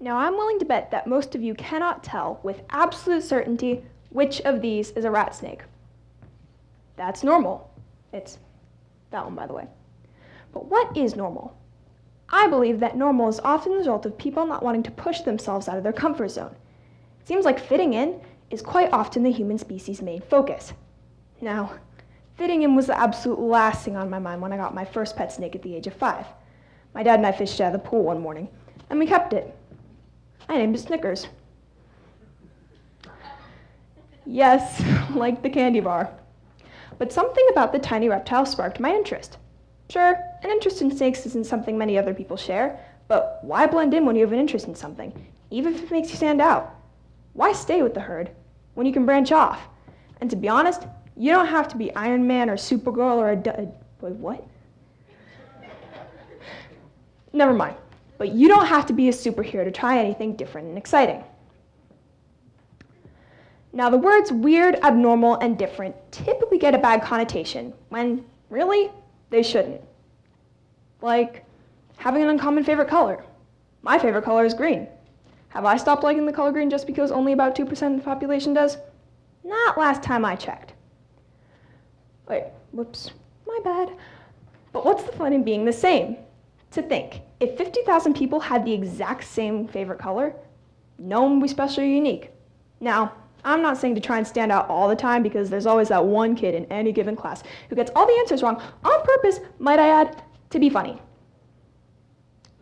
Now, I'm willing to bet that most of you cannot tell with absolute certainty which of these is a rat snake. That's normal. It's that one, by the way. But what is normal? I believe that normal is often the result of people not wanting to push themselves out of their comfort zone. It seems like fitting in is quite often the human species' main focus. Now, fitting in was the absolute last thing on my mind when I got my first pet snake at the age of 5. My dad and I fished it out of the pool one morning, and we kept it. I named it Snickers. Yes, like the candy bar. But something about the tiny reptile sparked my interest. Sure, an interest in snakes isn't something many other people share, but why blend in when you have an interest in something, even if it makes you stand out? Why stay with the herd when you can branch off? And to be honest, you don't have to be Iron Man or Supergirl or wait, what? Never mind. But you don't have to be a superhero to try anything different and exciting. Now, the words weird, abnormal, and different typically get a bad connotation when, really, they shouldn't. Like having an uncommon favorite color. My favorite color is green. Have I stopped liking the color green just because only about 2% of the population does? Not last time I checked. Wait, whoops, my bad. But what's the fun in being the same? To think, if 50,000 people had the exact same favorite color, no one would be special or unique. Now, I'm not saying to try and stand out all the time because there's always that one kid in any given class who gets all the answers wrong on purpose, might I add, to be funny.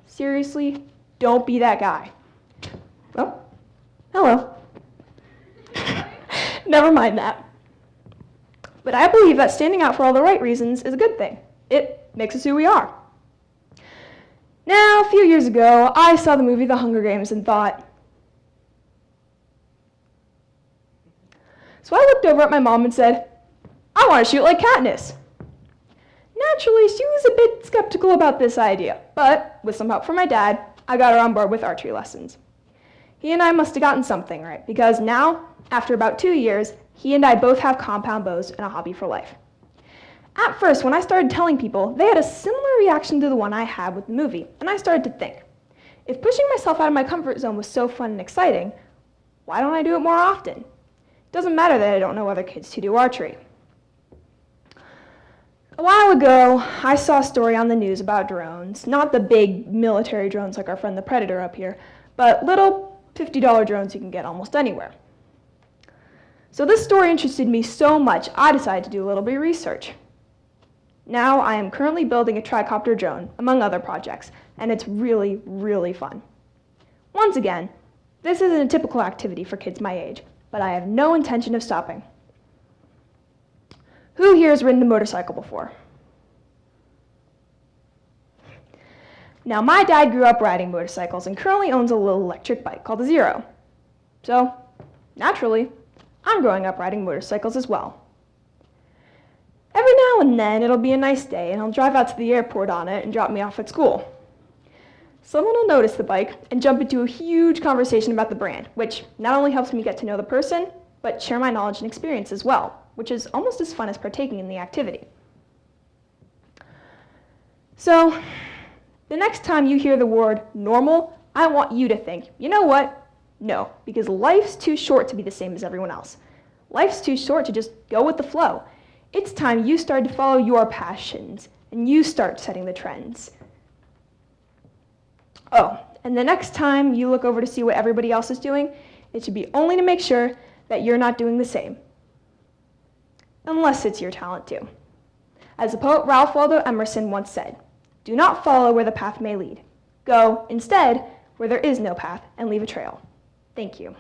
Seriously, don't be that guy. Oh, hello. Never mind that. But I believe that standing out for all the right reasons is a good thing. It makes us who we are. Now, a few years ago, I saw the movie The Hunger Games and thought, so I looked over at my mom and said, I want to shoot like Katniss. Naturally, she was a bit skeptical about this idea, but with some help from my dad, I got her on board with archery lessons. He and I must have gotten something right, because now, after about 2 years, he and I both have compound bows and a hobby for life. At first, when I started telling people, they had a similar reaction to the one I had with the movie, and I started to think, if pushing myself out of my comfort zone was so fun and exciting, why don't I do it more often? It doesn't matter that I don't know other kids who do archery. A while ago, I saw a story on the news about drones, not the big military drones like our friend the Predator up here, but little $50 drones you can get almost anywhere. So this story interested me so much, I decided to do a little bit of research. Now I am currently building a tricopter drone, among other projects, and it's really, really fun. Once again, this isn't a typical activity for kids my age, but I have no intention of stopping. Who here has ridden a motorcycle before? Now, my dad grew up riding motorcycles and currently owns a little electric bike called a Zero. So, naturally, I'm growing up riding motorcycles as well. Every now and then, it'll be a nice day, and he'll drive out to the airport on it and drop me off at school. Someone will notice the bike and jump into a huge conversation about the brand, which not only helps me get to know the person, but share my knowledge and experience as well, which is almost as fun as partaking in the activity. So, the next time you hear the word normal, I want you to think, you know what? No, because life's too short to be the same as everyone else. Life's too short to just go with the flow. It's time you start to follow your passions, and you start setting the trends. Oh, and the next time you look over to see what everybody else is doing, it should be only to make sure that you're not doing the same. Unless it's your talent too. As the poet Ralph Waldo Emerson once said, do not follow where the path may lead. Go, instead, where there is no path and leave a trail. Thank you.